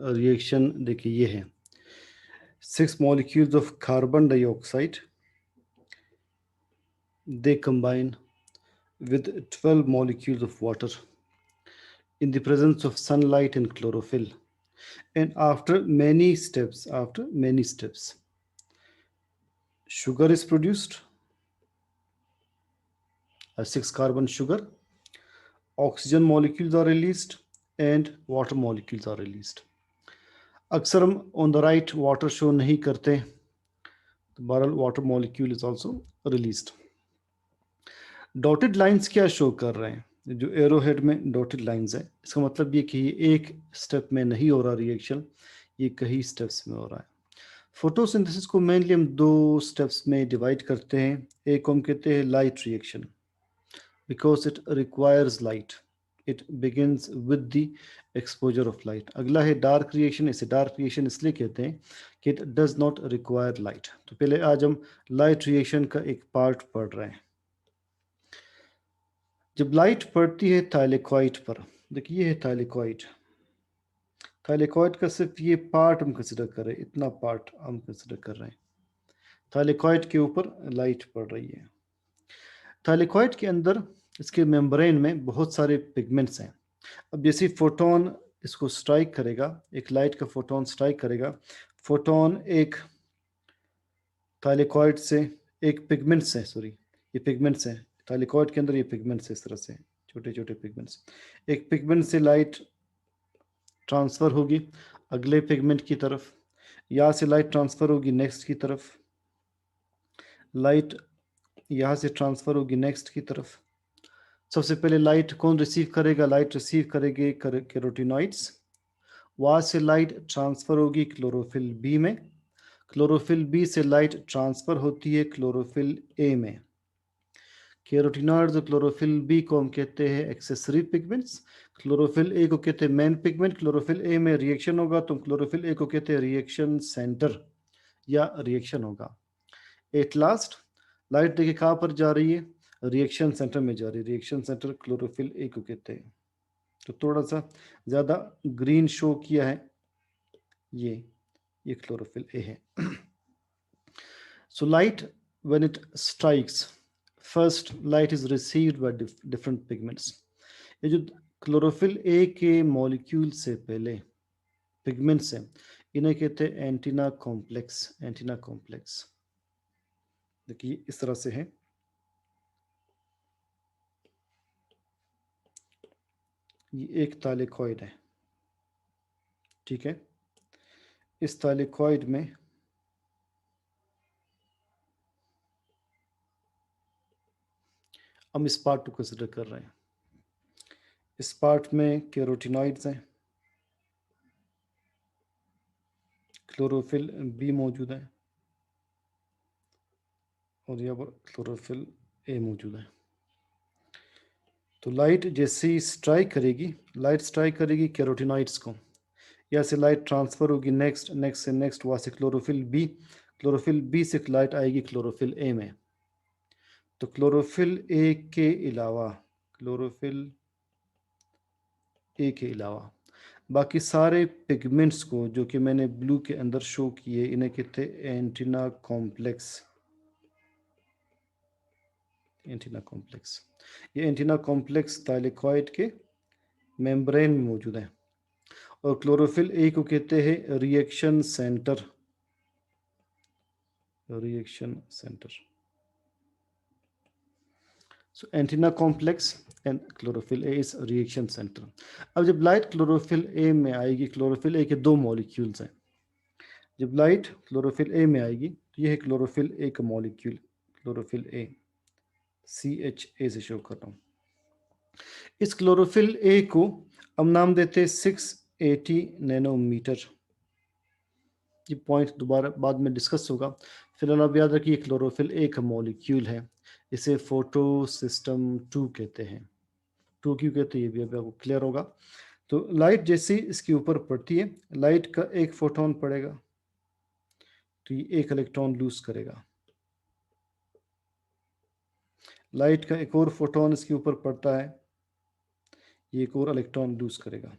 Reaction देखिए ये है 6 molecules of carbon dioxide, they combine with 12 molecules of water in the presence of sunlight and chlorophyll. And after many steps, sugar is produced, a 6 carbon sugar, oxygen molecules are released, and water molecules are released. अक्सर हम on the right water show नहीं करते, तो बहरहाल water molecule is also released. Dotted lines क्या show कर रहे हैं? जो एरो हेड में डॉटेड लाइंस है, इसका मतलब ये कि ये एक स्टेप में नहीं हो रहा रिएक्शन, ये कई स्टेप्स में हो रहा है. फोटोसिंथेसिस को मेनली हम दो स्टेप्स में डिवाइड करते हैं. एक को हम कहते हैं light reaction, because it requires light, it begins with the exposure of light. अगला है डार्क रिएक्शन. इसे डार्क रिएक्शन इसलिए कहते हैं कि it does not require light. तो पहले आज हम लाइट रिएक्शन का एक पार्ट पढ़ रहे हैं. जब लाइट पड़ती है थाइलेकॉइड पर, देखिए ये है थाइलेकॉइड. थाइलेकॉइड का सिर्फ ये पार्ट हम कंसिडर कर रहे हैं, इतना पार्ट हम कंसिडर कर रहे हैं. थाइलेकॉइड के ऊपर लाइट पड़ रही है. थाइलेकॉइड के अंदर इसके मेम्ब्रेन में बहुत सारे पिगमेंट्स हैं. अब जैसे फोटोन इसको स्ट्राइक करेगा, एक लाइट का फोटोन स्ट्राइक करेगा, फोटोन एक थाइलेकॉइड से, एक पिगमेंट से, सॉरी ये पिगमेंट्स हैं थाइलेकॉइड के अंदर, ये पिगमेंट्स इस तरह से छोटे छोटे पिगमेंट्स, एक पिगमेंट से लाइट ट्रांसफ़र होगी अगले पिगमेंट की तरफ, यहाँ से लाइट ट्रांसफ़र होगी नेक्स्ट की तरफ, लाइट यहाँ से ट्रांसफ़र होगी नेक्स्ट की तरफ. सबसे पहले लाइट कौन रिसीव करेगा? लाइट रिसीव करेंगे कैरोटीनॉइड्स. वहाँ से लाइट ट्रांसफ़र होगी क्लोरोफिल बी में, क्लोरोफिल बी से लाइट ट्रांसफ़र होती है क्लोरोफिल ए में. कैरोटीनॉइड्स और क्लोरोफिल बी को हम कहते हैं एक्सेसरी पिगमेंट्स, क्लोरोफिल ए को कहते हैं मेन पिगमेंट. क्लोरोफिल ए में रिएक्शन होगा तो क्लोरोफिल ए को कहते हैं रिएक्शन सेंटर या रिएक्शन होगा. एट लास्ट लाइट देखिए कहाँ पर जा रही है? रिएक्शन सेंटर में जा रही है. रिएक्शन सेंटर क्लोरोफिल ए को कहते हैं. तो थोड़ा सा ज़्यादा ग्रीन शो किया है, ये क्लोरोफिल ए है. So light when it strikes, first light is received by different pigments. ये जो क्लोरोफिल ए के मॉलिक्यूल से पहले पिगमेंट्स हैं, इन्हें कहते हैं एंटीना कॉम्प्लेक्स. एंटीना कॉम्प्लेक्स देखिए इस तरह से है. ये एक थाइलेकॉइड है, ठीक है. इस थाइलेकॉइड में हम इस पार्ट को कंसिडर कर रहे हैं. इस पार्ट में कैरोटीनॉइड्स हैं, क्लोरोफिल बी मौजूद है और यहाँ पर क्लोरोफिल ए मौजूद है. तो लाइट जैसे ही स्ट्राइक करेगी, लाइट स्ट्राइक करेगी कैरोटीनॉइड्स को, यहाँ से लाइट ट्रांसफ़र होगी नेक्स्ट से नेक्स्ट, वहाँ से क्लोरोफिल बी से लाइट आएगी क्लोरोफिल ए में. तो क्लोरोफिल ए के अलावा बाकी सारे पिगमेंट्स को जो कि मैंने ब्लू के अंदर शो किए, इन्हें कहते हैं एंटीना कॉम्प्लेक्स. एंटीना कॉम्प्लेक्स, ये एंटीना कॉम्प्लेक्स थाइलेकॉइड के मेम्ब्रेन में मौजूद है. और क्लोरोफिल ए को कहते हैं reaction centre. So antenna complex and chlorophyll A is reaction centre. अब जब लाइट क्लोरोफिल ए में आएगी, क्लोरोफिल ए के दो मॉलिक्यूल्स हैं. जब लाइट क्लोरोफिल ए में आएगी तो ये है क्लोरोफिल ए का मॉलिक्यूल, क्लोरोफिल ए, CHA से शो कर रहा हूँ. इस क्लोरोफिल ए को हम नाम देते हैं 680 नैनोमीटर. ये पॉइंट दोबारा बाद में डिस्कस होगा. फिलहाल आप याद रखिए क्लोरोफिल ए का मॉलिक्यूल है, इसे फोटो सिस्टम 2 कहते हैं. 2 क्यों कहते हैं ये भी अभी आपको क्लियर होगा. तो लाइट जैसे इसके ऊपर पड़ती है, लाइट का एक फोटोन पड़ेगा तो ये एक इलेक्ट्रॉन लूज करेगा. लाइट का एक और फोटोन इसके ऊपर पड़ता है, ये एक और इलेक्ट्रॉन लूज करेगा.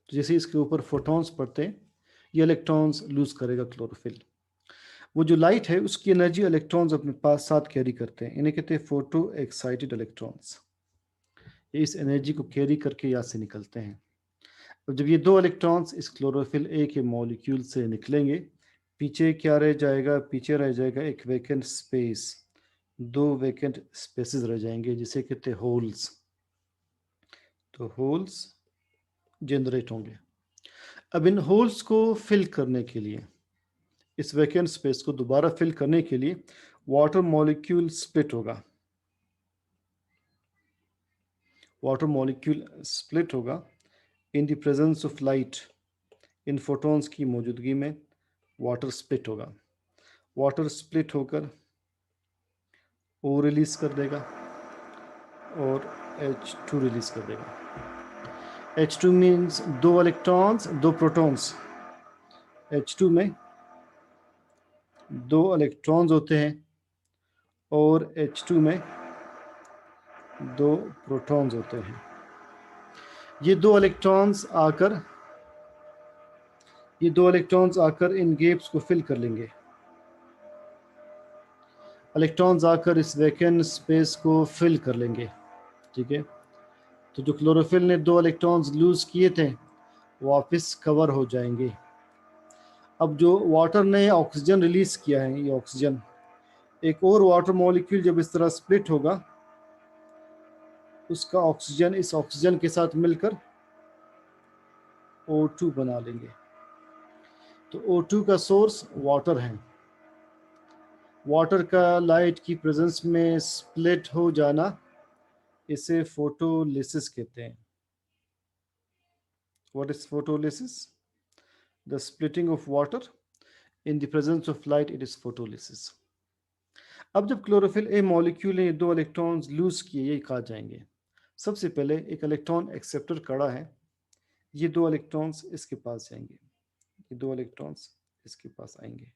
तो जैसे इसके ऊपर फोटॉन्स पड़ते हैं, ये इलेक्ट्रॉन्स लूज करेगा क्लोरोफिल। वो जो लाइट है उसकी एनर्जी इलेक्ट्रॉन्स अपने पास साथ कैरी करते हैं, इन्हें कहते हैं फोटो एक्साइटेड इलेक्ट्रॉन्स। ये इस एनर्जी को कैरी करके यहाँ से निकलते हैं। और जब ये दो इलेक्ट्रॉन्स इस क्लोरोफिल ए के मॉलिक्यूल से निकलेंगे, पीछे क्या रह जाएगा? पीछे रह जाएगा एक वैकेंट स्पेस, दो वैकेंट स्पेसेस रह जाएंगे जिसे कहते हैं होल्स। तो होल्स जनरेट होंगे। अब इन होल्स को फिल करने के लिए, इस वैकेंट स्पेस को दोबारा फिल करने के लिए वाटर मॉलिक्यूल स्प्लिट होगा। वाटर मॉलिक्यूल स्प्लिट होगा in the presence of light. In photons की मौजूदगी में वाटर स्प्लिट होगा। वाटर स्प्लिट होकर O रिलीज कर देगा और H2 रिलीज कर देगा। H2 मीन्स दो इलेक्ट्रॉन्स दो प्रोटॉन्स। H2 में दो इलेक्ट्रॉन्स होते हैं और H2 में दो प्रोटॉन्स होते हैं। ये दो इलेक्ट्रॉन्स आकर इन गैप्स को फिल कर लेंगे। इलेक्ट्रॉन्स आकर इस वैकेंट स्पेस को फिल कर लेंगे। ठीक है, तो जो क्लोरोफिल ने दो इलेक्ट्रॉन्स लूज किए थे वापस कवर हो जाएंगे। अब जो वाटर ने ऑक्सीजन रिलीज किया है, ये ऑक्सीजन, एक और वाटर मॉलिक्यूल जब इस तरह स्प्लिट होगा, उसका ऑक्सीजन इस ऑक्सीजन के साथ मिलकर O2 बना लेंगे। तो O2 का सोर्स वाटर है। वाटर का लाइट की प्रेजेंस में स्प्लिट हो जाना, इसे फोटोलिसिस कहते हैं। What is photolysis? The splitting of water in the presence of light, it is photolysis. अब जब क्लोरोफिल ए मॉलिक्यूल ने दो इलेक्ट्रॉन्स लूज किए, ये कहा जाएंगे। सबसे पहले एक इलेक्ट्रॉन एक्सेप्टर खड़ा है, ये दो इलेक्ट्रॉन्स इसके पास जाएंगे, ये दो इलेक्ट्रॉन्स इसके पास आएंगे।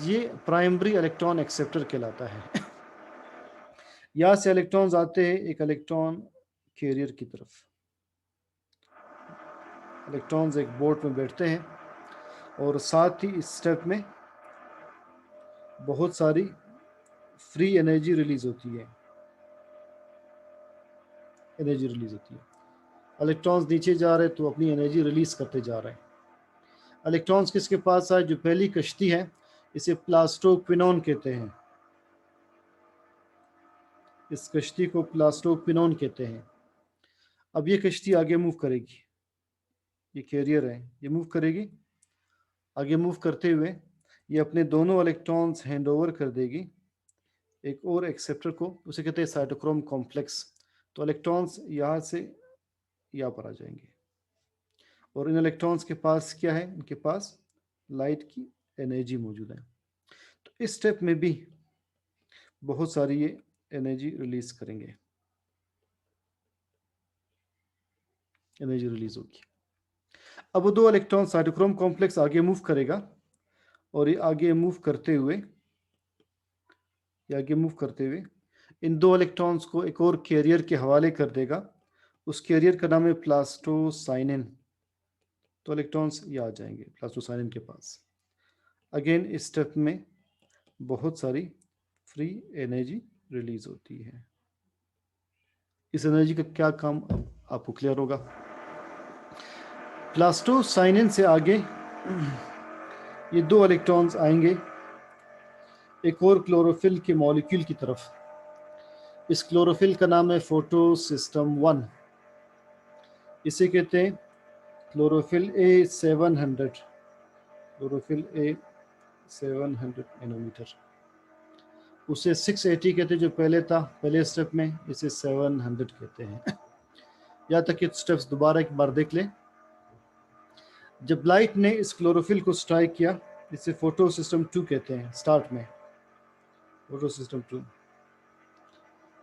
ये प्राइमरी इलेक्ट्रॉन एक्सेप्टर कहलाता है। यहाँ से इलेक्ट्रॉन्स आते हैं एक इलेक्ट्रॉन कैरियर की तरफ। इलेक्ट्रॉन्स एक बोर्ड में बैठते हैं और साथ ही इस स्टेप में बहुत सारी फ्री एनर्जी रिलीज होती है। इलेक्ट्रॉन्स नीचे जा रहे हैं तो अपनी एनर्जी रिलीज करते जा रहे हैं। इलेक्ट्रॉन्स किसके पास आए? जो पहली कश्ती है, इसे प्लास्टोक्विनोन कहते हैं। इस कश्ती को प्लास्टोक्विनोन कहते हैं। अब ये कश्ती आगे मूव करेगी, ये कैरियर है, ये मूव करेगी। आगे मूव करते हुए ये अपने दोनों इलेक्ट्रॉन्स हैंड ओवर कर देगी एक और एक्सेप्टर को, उसे कहते हैं साइटोक्रोम कॉम्प्लेक्स। तो इलेक्ट्रॉन्स यहाँ से यहाँ पर आ जाएंगे और इन इलेक्ट्रॉन्स के पास क्या है? इनके पास लाइट की एनर्जी मौजूद है। तो इस स्टेप में भी बहुत सारी ये एनर्जी रिलीज करेंगे, एनर्जी रिलीज होगी। अब वो दो इलेक्ट्रॉन साइटोक्रोम कॉम्प्लेक्स आगे मूव करेगा और ये आगे मूव करते हुए इन दो इलेक्ट्रॉन्स को एक और कैरियर के हवाले कर देगा। उस कैरियर का नाम है प्लास्टोसाइनिन। तो इलेक्ट्रॉन्स ये आ जाएंगे प्लास्टोसाइनिन के पास। अगेन इस स्टेप में बहुत सारी फ्री एनर्जी रिलीज होती है। इस एनर्जी का क्या काम अब आपको क्लियर होगा। प्लास्टोसाइनिन से आगे ये दो इलेक्ट्रॉन्स आएंगे एक और क्लोरोफिल के मॉलिक्यूल की तरफ। इस क्लोरोफिल का नाम है फोटो सिस्टम 1। इसे कहते हैं chlorophyll A 700, chlorophyll A 700 nanometre. उसे 680 कहते हैं जो पहले था, पहले स्टेप में, इसे 700 कहते हैं। यहाँ तक कि स्टेप्स दोबारा एक बार देख लें। जब लाइट ने इस क्लोरोफिल को स्ट्राइक किया, इसे फोटो सिस्टम 2 कहते हैं। स्टार्ट में फोटो सिस्टम 2,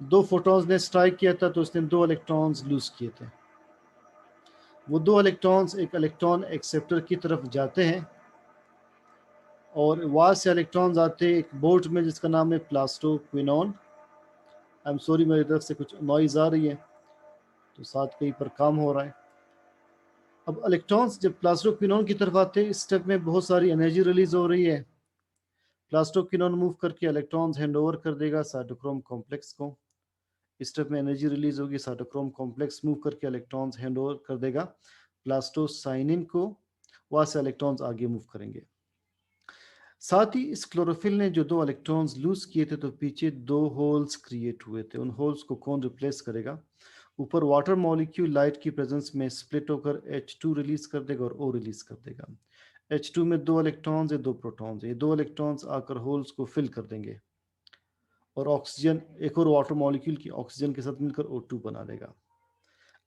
दो फोटॉन्स ने स्ट्राइक किया था तो उसने दो इलेक्ट्रॉन्स लूज किए थे। वो दो इलेक्ट्रॉन्स एक इलेक्ट्रॉन एक्सेप्टर की तरफ जाते हैं और वहाँ से इलेक्ट्रॉन्स आते हैं एक बोर्ड में जिसका नाम है प्लास्टोक्विनोन। आई एम सॉरी, मेरी तरफ से कुछ नॉइज आ रही है। तो 7 कई पर काम हो रहा है। अब इलेक्ट्रॉन्स जब प्लास्टोक्विनोन की तरफ आते हैं, इस स्टेप में बहुत सारी एनर्जी रिलीज हो रही है। प्लास्टोक्विनोन मूव करके इलेक्ट्रॉन्स हैंड ओवर कर देगा साइटोक्रोम कॉम्प्लेक्स को। इस स्टेप में एनर्जी रिलीज होगी, साइटोक्रोम कॉम्प्लेक्स मूव करके इलेक्ट्रॉन्स हैंड ओवर कर देगा प्लास्टोसाइनिन को, वहां से इलेक्ट्रॉन्स आगे मूव करेंगे। साथ ही इस क्लोरोफिल ने जो 2 इलेक्ट्रॉन्स लूज किए थे तो पीछे 2 होल्स क्रिएट हुए थे। उन होल्स को कौन रिप्लेस करेगा? ऊपर वाटर मॉलिक्यूल लाइट की प्रेजेंस में स्प्लिट होकर H2 रिलीज कर देगा और O रिलीज कर देगा। H2 में 2 इलेक्ट्रॉन्स है, 2 प्रोटॉन्स है। ये 2 इलेक्ट्रॉन्स आकर होल्स को फिल कर देंगे और ऑक्सीजन एक और वाटर मॉलिक्यूल की ऑक्सीजन के साथ मिलकर O2 बना देगा।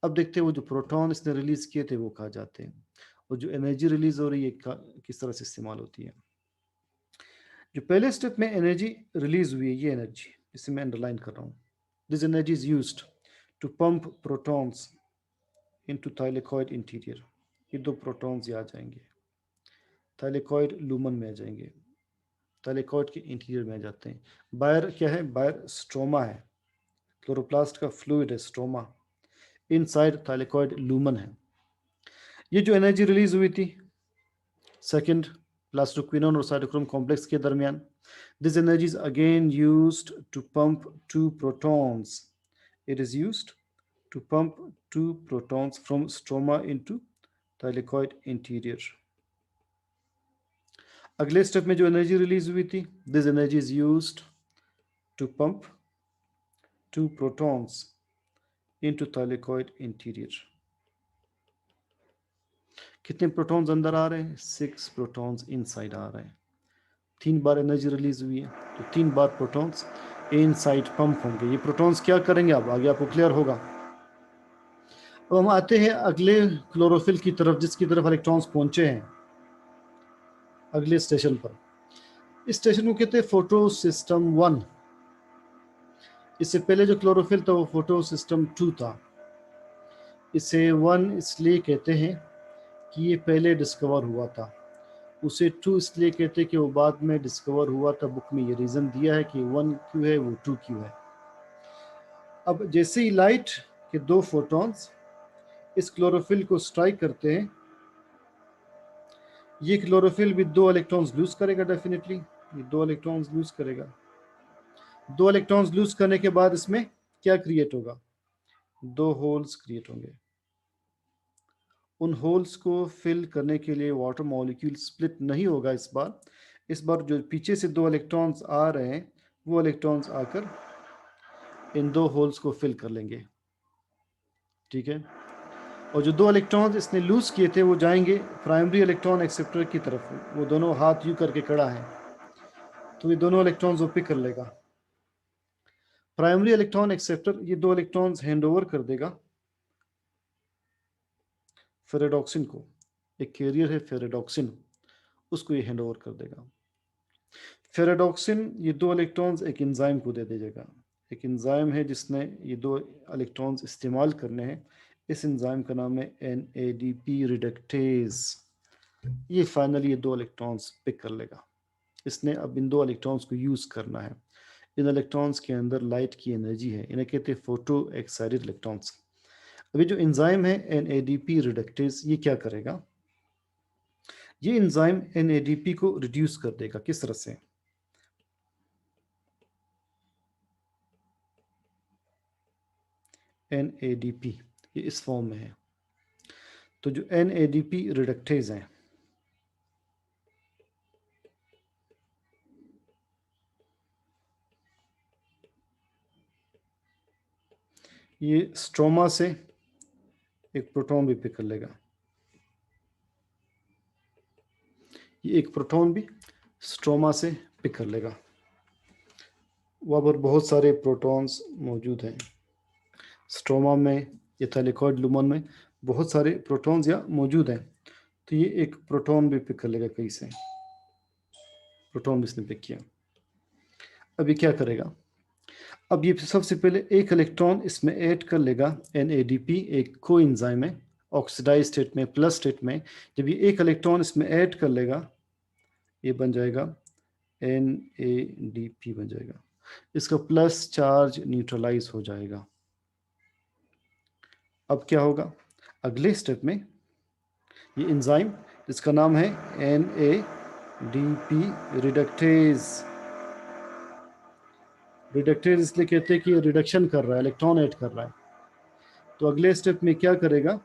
अब देखते हैं वो जो प्रोटॉन इसने रिलीज किए थे वो कहाँ जाते हैं, और जो एनर्जी रिलीज हो रही है किस तरह से इस्तेमाल होती है। जो पहले स्टेप में एनर्जी रिलीज हुई है, ये एनर्जी जिसे मैं अंडरलाइन कर रहा हूँ, this energy is used to pump protons into thylakoid interior. ये 2 प्रोटॉन्स यहाँ जाएंगे, थाइलेकॉइड लूमन में आ जाएंगे, थाइलेकॉइड के इंटीरियर में आ जाते हैं। बायर क्या है? बायर स्ट्रोमा है, क्लोरोप्लास्ट का फ्लूइड है स्ट्रोमा, इनसाइड थाइलेकॉइड लूमन है। ये जो एनर्जी रिलीज हुई थी सेकंड प्लास्टोक्विनोन और साइटोक्रोम कॉम्प्लेक्स के दरमियान, this energy is again used to pump 2 protons. It is used to pump 2 protons from stroma into thylakoid interior. अगले स्टेप में जो एनर्जी रिलीज हुई थी, this energy is used to pump 2 protons into thylakoid interior. कितने protons अंदर आ रहे हैं? 6 protons inside आ रहे हैं। 3 बार एनर्जी रिलीज हुई है तो 3 बार प्रोटॉन्स इनसाइड पंप होंगे। ये प्रोटॉन्स क्या करेंगे अब आगे आपको क्लियर होगा। अब हम आते हैं अगले क्लोरोफिल की तरफ, जिसकी तरफ इलेक्ट्रॉन्स पहुंचे हैं अगले स्टेशन पर। इस स्टेशन को कहते हैं फोटो सिस्टम 1। इससे पहले जो क्लोरोफिल था वो फोटो सिस्टम 2 था। इसे 1 इसलिए कहते हैं कि ये पहले डिस्कवर हुआ था, उसे 2 इसलिए कहते हैं कि वो बाद में डिस्कवर हुआ था। बुक में ये रीज़न दिया है कि 1 क्यों है, वो 2 क्यों है। अब जैसे ही लाइट के 2 फोटॉन्स इस क्लोरोफिल को स्ट्राइक करते हैं, ये क्लोरोफिल भी 2 इलेक्ट्रॉन्स लूज करेगा डेफिनेटली। ये 2 इलेक्ट्रॉन्स लूज करेगा। 2 इलेक्ट्रॉन्स लूज करने के बाद इसमें क्या क्रिएट होगा? 2 होल्स क्रिएट होंगे। उन होल्स को फिल करने के लिए वाटर मॉलिक्यूल स्प्लिट नहीं होगा इस बार जो पीछे से 2 इलेक्ट्रॉन्स आ रहे हैं वो इलेक्ट्रॉन्स आकर इन 2 होल्स को फिल कर लेंगे, ठीक है। और जो 2 इलेक्ट्रॉन्स इसने लूज किए थे वो जाएंगे प्राइमरी इलेक्ट्रॉन एक्सेप्टर की तरफ। वो दोनों हाथ यू करके खड़ा है तो ये दोनों इलेक्ट्रॉन्स वो पिक कर लेगा। प्राइमरी इलेक्ट्रॉन एक्सेप्टर ये 2 इलेक्ट्रॉन्स हैंड ओवर कर देगा फेरेडॉक्सिन को। एक कैरियर है फेरेडॉक्सिन, उसको ये हैंड ओवर कर देगा। फेरेडॉक्सिन ये 2 इलेक्ट्रॉन्स एक एंजाइम को दे देगा। एक एंजाइम है जिसने ये 2 इलेक्ट्रॉन्स इस्तेमाल करने हैं। इस एंजाइम का नाम है NADP रिडक्टेज। ये फाइनली ये 2 इलेक्ट्रॉन्स पिक कर लेगा। इसने अब इन 2 इलेक्ट्रॉन्स को यूज़ करना है। इन इलेक्ट्रॉन्स के अंदर लाइट की एनर्जी है, इन्हें कहते हैं फोटो एक्साइटेड इलेक्ट्रॉन्स। अभी जो एंजाइम है NADP रिडक्टेज, ये क्या करेगा? ये एंजाइम NADP को रिड्यूस कर देगा। किस तरह से? NADP ये इस फॉर्म में है। तो जो NADP रिडक्टेज हैं, ये स्ट्रोमा से एक प्रोटॉन भी पिक कर लेगा। ये एक प्रोटॉन भी स्ट्रोमा से पिक कर लेगा। वहाँ पर बहुत सारे प्रोटॉन्स मौजूद हैं स्ट्रोमा में या थाइलेकॉइड लूमन में, बहुत सारे प्रोटॉन्स यहाँ मौजूद हैं। तो ये एक प्रोटॉन भी पिक कर लेगा, कहीं से प्रोटॉन भी इसने पिक किया। अब ये क्या करेगा? अब ये सबसे पहले एक इलेक्ट्रॉन इसमें ऐड कर लेगा। NADP एक कोएंजाइम है ऑक्सीडाइज स्टेट में, प्लस स्टेट में। जब ये एक इलेक्ट्रॉन इसमें ऐड कर लेगा ये बन जाएगा NADP बन जाएगा। इसका प्लस चार्ज न्यूट्रलाइज हो जाएगा। अब क्या होगा, अगले स्टेप में ये एंजाइम जिसका नाम है NADP रिडक्टेज। रिडक्टेज इसलिए कहते हैं कि ये रिडक्शन कर रहा है, इलेक्ट्रॉन ऐड कर रहा है। तो अगले स्टेप में क्या करेगा,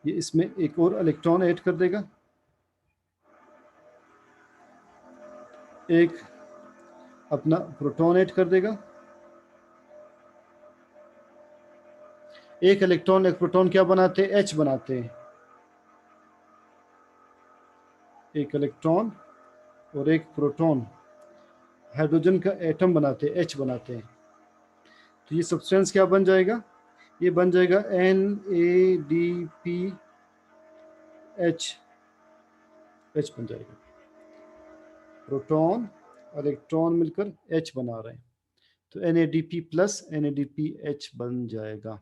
ये इसमें एक और इलेक्ट्रॉन ऐड कर देगा, एक अपना प्रोटॉन ऐड कर देगा। एक इलेक्ट्रॉन एक प्रोटॉन क्या बनाते हैं, H बनाते हैं। एक इलेक्ट्रॉन और एक प्रोटॉन हाइड्रोजन का एटम बनाते हैं, H बनाते हैं। तो ये सब्सटेंस क्या बन जाएगा, ये बन जाएगा NADPH। H बन जाएगा, प्रोटॉन इलेक्ट्रॉन मिलकर H बना रहे हैं, तो NADP प्लस NADPH बन जाएगा।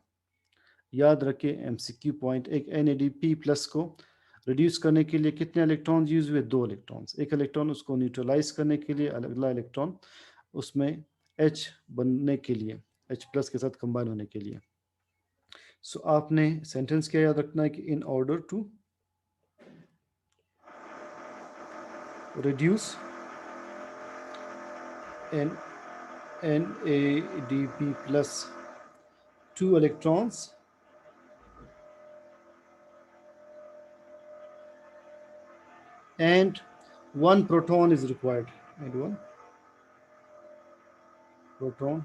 याद रखें MCQ पॉइंट, एक NADP प्लस को रिड्यूस करने के लिए कितने इलेक्ट्रॉन यूज हुए, 2 इलेक्ट्रॉन्स। एक इलेक्ट्रॉन उसको न्यूट्रलाइज करने के लिए, अगला इलेक्ट्रॉन उसमें H बनने के लिए, H प्लस के साथ कंबाइन होने के लिए। सो आपने सेंटेंस क्या याद रखना है कि in order to reduce an NADP plus 2 electrons and 1 proton is required, and 1 proton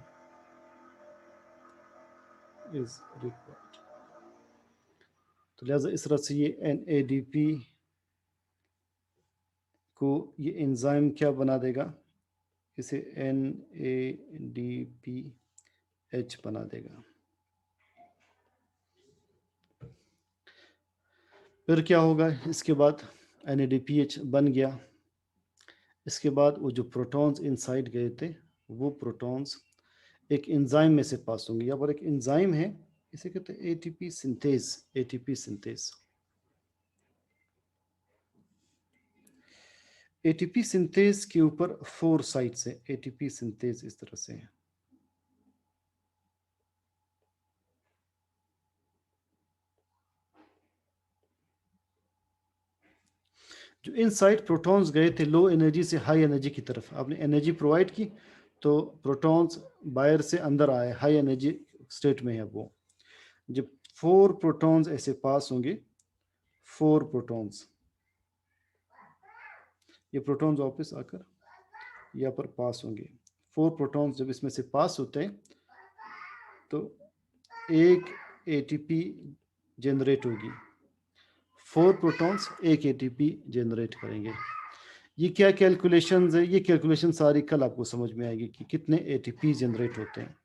is required। तो लिहाजा इस तरह से ये NADP को ये एंजाइम क्या बना देगा, इसे NADPH बना देगा। फिर क्या होगा इसके बाद, NADPH बन गया, इसके बाद वो जो प्रोटॉन्स इनसाइड गए थे, वो प्रोटॉन्स एक एंजाइम में से पास होंगे। यहाँ पर एक एंजाइम है, इसे कहते हैं ATP synthase. ATP synthase, ATP synthase के ऊपर 4 साइट्स है। ATP सिंथेज इस तरह से है, जो इनसाइड प्रोटॉन्स गए थे लो एनर्जी से हाई एनर्जी की तरफ, आपने एनर्जी प्रोवाइड की तो प्रोटॉन्स बाहर से अंदर आए, हाई एनर्जी स्टेट में है वो। जब 4 प्रोटॉन्स ऐसे पास होंगे, 4 प्रोटॉन्स, ये प्रोटॉन्स वापस आकर यहाँ पर पास होंगे। 4 प्रोटॉन्स जब इसमें से पास होते हैं तो एक ATP जनरेट होगी। 4 प्रोटॉन्स एक ATP जनरेट करेंगे। ये क्या कैलकुलेशंस है, ये कैलकुलेशन सारी कल आपको समझ में आएगी कि कितने ATP जनरेट होते हैं,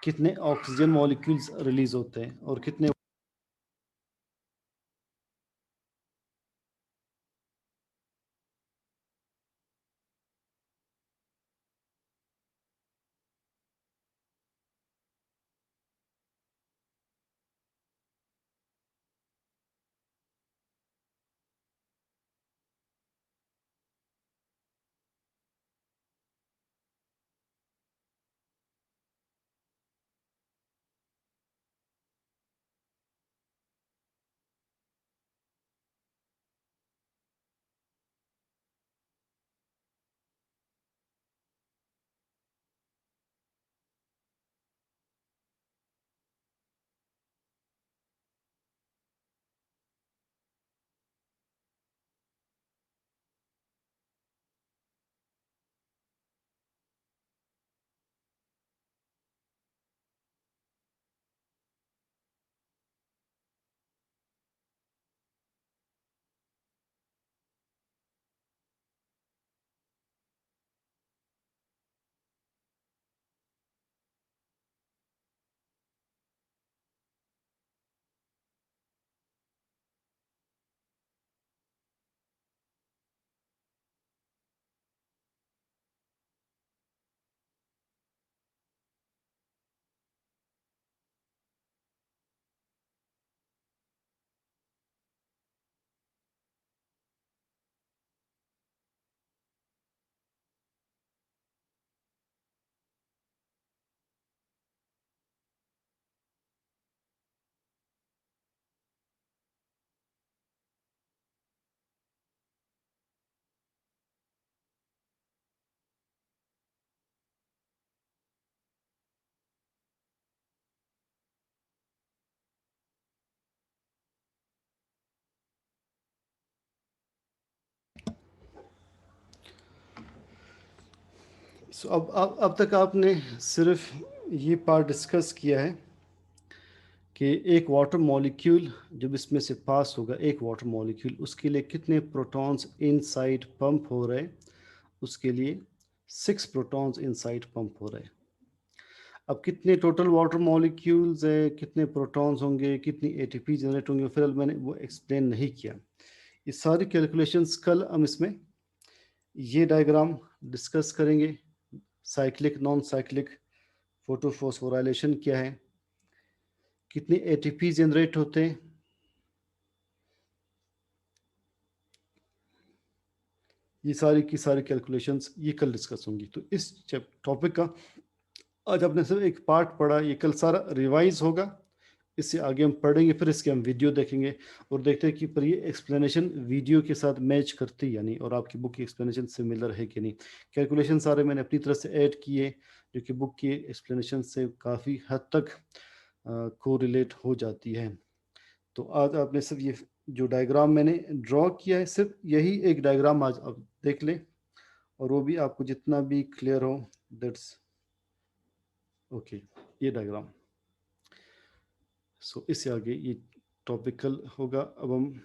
कितने ऑक्सीजन मॉलिक्यूल्स रिलीज होते हैं और कितने सो अब तक आपने सिर्फ ये पार्ट डिस्कस किया है कि एक वाटर मॉलिक्यूल जब इसमें से पास होगा, एक वाटर मॉलिक्यूल, उसके लिए कितने प्रोटॉन्स इनसाइड पंप हो रहे हैं, उसके लिए 6 प्रोटॉन्स इनसाइड पंप हो रहे हैं। अब कितने टोटल वाटर मॉलिक्यूल्स है, कितने प्रोटॉन्स होंगे, कितनी एटीपी जनरेट होंगे, फिर मैंने वो एक्सप्लेन नहीं किया। ये सारी कैलकुलेशंस कल हम इसमें ये डायग्राम डिस्कस करेंगे। साइक्लिक, नॉन साइक्लिक फोटोफॉस्फोराइलेशन क्या है, कितने एटीपी जनरेट होते हैं, ये सारी की सारी कैलकुलेशंस ये कल डिस्कस होंगी। तो इस टॉपिक का आज आपने सिर्फ एक पार्ट पढ़ा, ये कल सारा रिवाइज होगा, इससे आगे हम पढ़ेंगे, फिर इसके हम वीडियो देखेंगे और देखते हैं कि पर ये एक्सप्लेनेशन वीडियो के साथ मैच करती या नहीं, और आपकी बुक की एक्सप्लेनेशन सिमिलर है कि नहीं। कैलकुलेशन सारे मैंने अपनी तरफ से ऐड किए जो कि बुक की एक्सप्लेनेशन से काफ़ी हद तक को रिलेट हो जाती है। तो आज आपने सिर्फ ये जो डायग्राम मैंने ड्रॉ किया है, सिर्फ यही एक डायग्राम आज आप देख लें, और वो भी आपको जितना भी क्लियर हो, दैट्स ओके। ये डायग्राम, सो इससे आगे ये टॉपिकल होगा। अब हम